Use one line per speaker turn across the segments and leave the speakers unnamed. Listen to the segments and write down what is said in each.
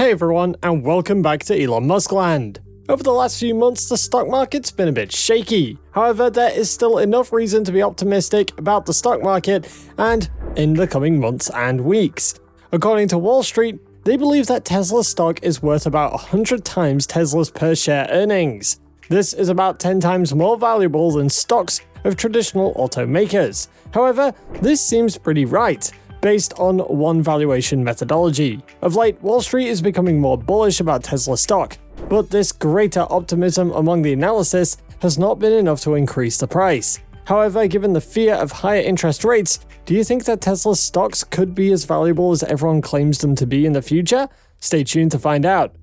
Hey everyone, and welcome back to Elon Musk land. Over the last few months, the stock market's been a bit shaky. However, there is still enough reason to be optimistic about the stock market and in the coming months and weeks. According to Wall Street, they believe that Tesla stock is worth about 100 times Tesla's per share earnings. This is about 10 times more valuable than stocks of traditional automakers. However, this seems pretty right, based on one valuation methodology. Of late, Wall Street is becoming more bullish about Tesla stock, but this greater optimism among the analysts has not been enough to increase the price. However, given the fear of higher interest rates, do you think that Tesla's stocks could be as valuable as everyone claims them to be in the future? Stay tuned to find out.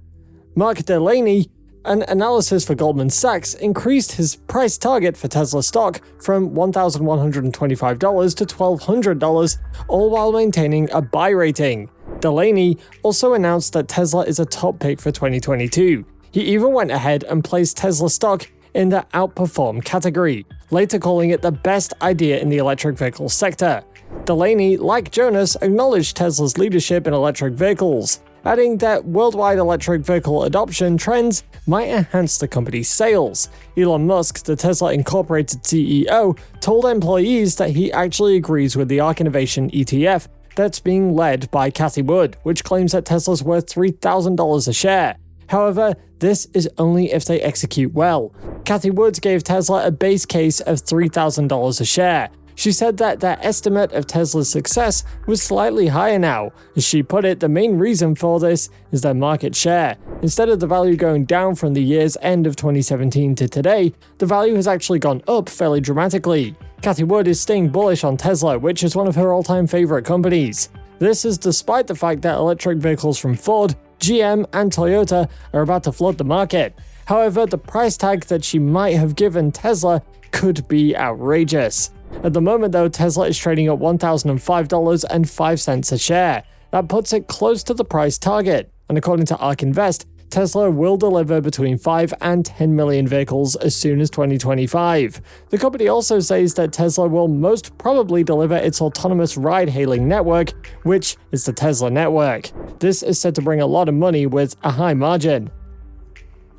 Mark Delaney, an analyst for Goldman Sachs, increased his price target for Tesla stock from $1,125 to $1,200, all while maintaining a buy rating. Delaney also announced that Tesla is a top pick for 2022. He even went ahead and placed Tesla stock in the outperform category, later calling it the best idea in the electric vehicle sector. Delaney, like Jonas, acknowledged Tesla's leadership in electric vehicles, adding that worldwide electric vehicle adoption trends might enhance the company's sales. Elon Musk, the Tesla Incorporated CEO, told employees that he actually agrees with the ARK Innovation ETF that's being led by Cathie Wood, which claims that Tesla's worth $3,000 a share. However, this is only if they execute well. Cathie Wood gave Tesla a base case of $3,000 a share. She said that their estimate of Tesla's success was slightly higher now. As she put it, the main reason for this is their market share. Instead of the value going down from the year's end of 2017 to today, the value has actually gone up fairly dramatically. Cathie Wood is staying bullish on Tesla, which is one of her all-time favorite companies. This is despite the fact that electric vehicles from Ford, GM, and Toyota are about to flood the market. However, the price tag that she might have given Tesla could be outrageous. At the moment though, Tesla is trading at $1,005.05 a share. That puts it close to the price target, and according to ARK Invest, Tesla will deliver between 5 and 10 million vehicles as soon as 2025. The company also says that Tesla will most probably deliver its autonomous ride-hailing network, which is the Tesla network. This is said to bring a lot of money with a high margin.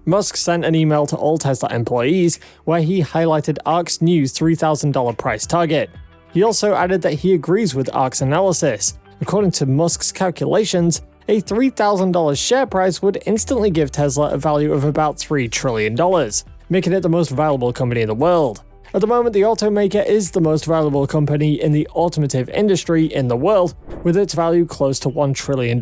Musk sent an email to all Tesla employees where he highlighted ARK's new $3,000 price target. He also added that he agrees with ARK's analysis. According to Musk's calculations, a $3,000 share price would instantly give Tesla a value of about $3 trillion, making it the most valuable company in the world. At the moment, the automaker is the most valuable company in the automotive industry in the world, with its value close to $1 trillion.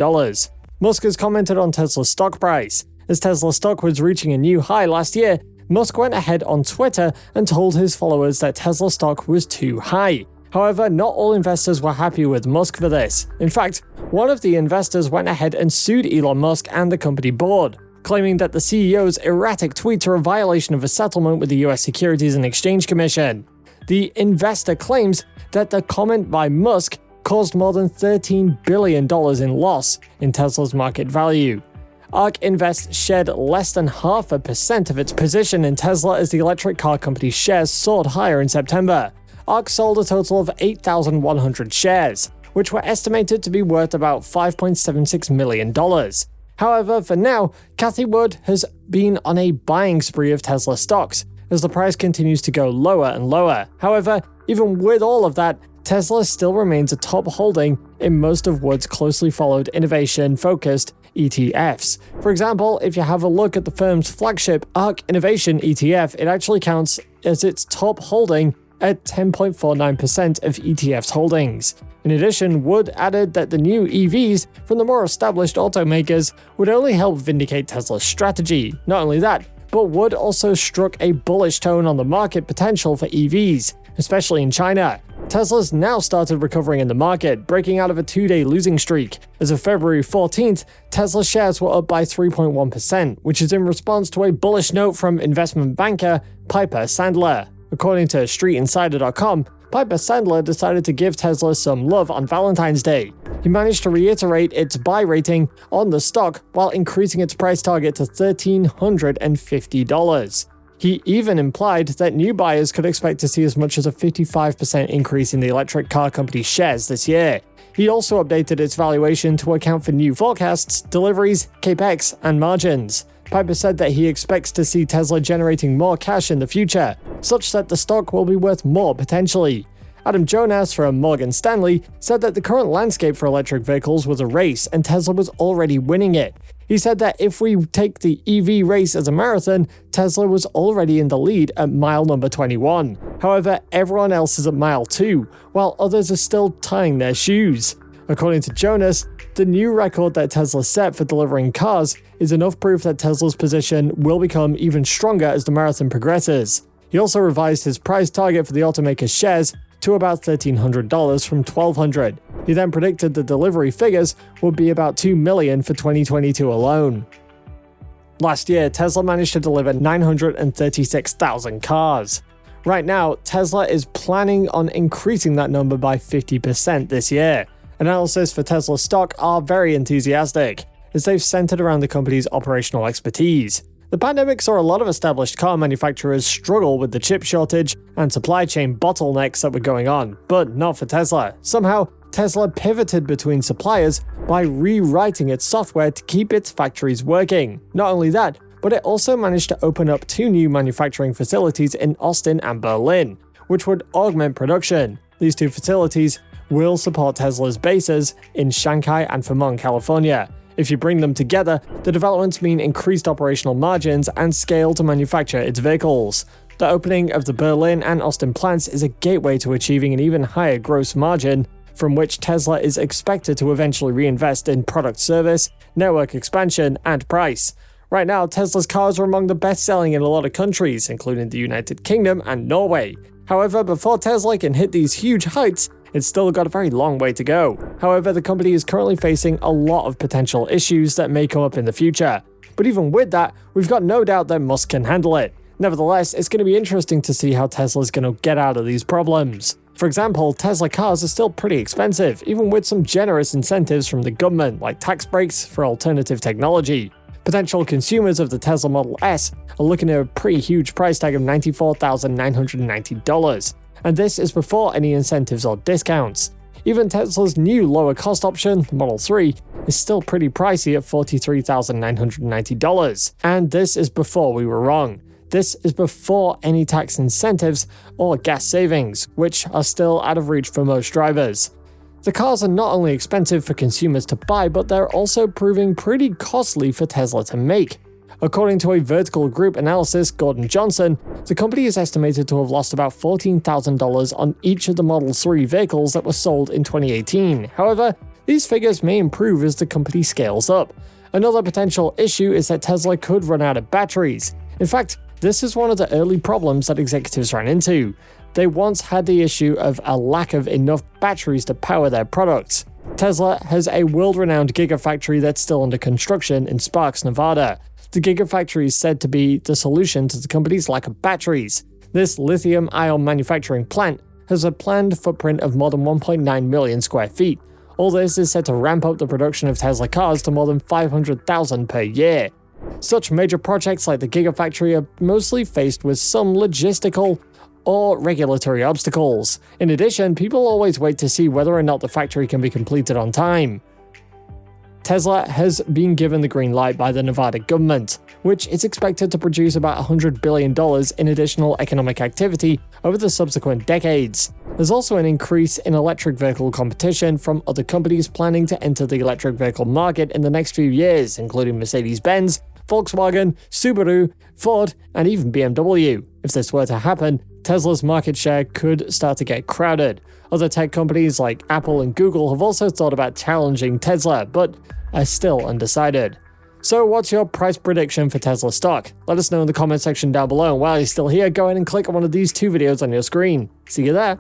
Musk has commented on Tesla's stock price. As Tesla stock was reaching a new high last year, Musk went ahead on Twitter and told his followers that Tesla stock was too high. However, not all investors were happy with Musk for this. In fact, one of the investors went ahead and sued Elon Musk and the company board, claiming that the CEO's erratic tweets are a violation of a settlement with the US Securities and Exchange Commission. The investor claims that the comment by Musk caused more than $13 billion in loss in Tesla's market value. ARK Invest shed less than 0.5% of its position in Tesla as the electric car company's shares soared higher in September. ARK sold a total of 8,100 shares, which were estimated to be worth about $5.76 million. However, for now, Cathie Wood has been on a buying spree of Tesla stocks, as the price continues to go lower and lower. However, even with all of that, Tesla still remains a top holding in most of Wood's closely followed innovation-focused ETFs. For example, if you have a look at the firm's flagship ARK Innovation ETF, it actually counts as its top holding at 10.49% of ETF's holdings. In addition, Wood added that the new EVs from the more established automakers would only help vindicate Tesla's strategy. Not only that, but Wood also struck a bullish tone on the market potential for EVs, especially in China. Tesla's now started recovering in the market, breaking out of a 2-day losing streak. As of February 14th, Tesla shares were up by 3.1%, which is in response to a bullish note from investment banker Piper Sandler. According to StreetInsider.com, Piper Sandler decided to give Tesla some love on Valentine's Day. He managed to reiterate its buy rating on the stock while increasing its price target to $1,350. He even implied that new buyers could expect to see as much as a 55% increase in the electric car company's shares this year. He also updated its valuation to account for new forecasts, deliveries, capex, and margins. Piper said that he expects to see Tesla generating more cash in the future, such that the stock will be worth more potentially. Adam Jonas from Morgan Stanley said that the current landscape for electric vehicles was a race and Tesla was already winning it. He said that if we take the EV race as a marathon, Tesla was already in the lead at mile number 21. However, everyone else is at mile 2, while others are still tying their shoes. According to Jonas, the new record that Tesla set for delivering cars is enough proof that Tesla's position will become even stronger as the marathon progresses. He also revised his price target for the automaker's shares to about $1,300 from $1,200. He then predicted the delivery figures would be about 2 million for 2022 alone. Last year, Tesla managed to deliver 936,000 cars. Right now, Tesla is planning on increasing that number by 50% this year. Analysts for Tesla stock are very enthusiastic, as they've centered around the company's operational expertise. The pandemic saw a lot of established car manufacturers struggle with the chip shortage and supply chain bottlenecks that were going on, but not for Tesla. Somehow, Tesla pivoted between suppliers by rewriting its software to keep its factories working. Not only that, but it also managed to open up 2 new manufacturing facilities in Austin and Berlin, which would augment production. These 2 facilities will support Tesla's bases in Shanghai and Fremont, California. If you bring them together, the developments mean increased operational margins and scale to manufacture its vehicles. The opening of the Berlin and Austin plants is a gateway to achieving an even higher gross margin, from which Tesla is expected to eventually reinvest in product service, network expansion, and price. Right now, Tesla's cars are among the best-selling in a lot of countries, including the United Kingdom and Norway. However, before Tesla can hit these huge heights, it's still got a very long way to go. However, the company is currently facing a lot of potential issues that may come up in the future. But even with that, we've got no doubt that Musk can handle it. Nevertheless, it's going to be interesting to see how Tesla's going to get out of these problems. For example, Tesla cars are still pretty expensive, even with some generous incentives from the government, like tax breaks for alternative technology. Potential consumers of the Tesla Model S are looking at a pretty huge price tag of $94,990. And this is before any incentives or discounts. Even Tesla's new lower cost option, the Model 3, is still pretty pricey at $43,990. And this is before we were wrong. This is before any tax incentives or gas savings, which are still out of reach for most drivers. The cars are not only expensive for consumers to buy, but they're also proving pretty costly for Tesla to make. According to a Vertical Group analyst, Gordon Johnson, the company is estimated to have lost about $14,000 on each of the Model 3 vehicles that were sold in 2018. However, these figures may improve as the company scales up. Another potential issue is that Tesla could run out of batteries. In fact, this is one of the early problems that executives ran into. They once had the issue of a lack of enough batteries to power their products. Tesla has a world-renowned gigafactory that's still under construction in Sparks, Nevada. The gigafactory is said to be the solution to the company's lack of batteries. This lithium-ion manufacturing plant has a planned footprint of more than 1.9 million square feet. All this is set to ramp up the production of Tesla cars to more than 500,000 per year. Such major projects like the gigafactory are mostly faced with some logistical or regulatory obstacles. In addition, people always wait to see whether or not the factory can be completed on time. Tesla has been given the green light by the Nevada government, which is expected to produce about $100 billion in additional economic activity over the subsequent decades. There's also an increase in electric vehicle competition from other companies planning to enter the electric vehicle market in the next few years, including Mercedes-Benz, Volkswagen, Subaru, Ford, and even BMW. If this were to happen, Tesla's market share could start to get crowded. Other tech companies like Apple and Google have also thought about challenging Tesla, but are still undecided. So what's your price prediction for Tesla stock? Let us know in the comment section down below, and while you're still here, go ahead and click on one of these 2 videos on your screen. See you there!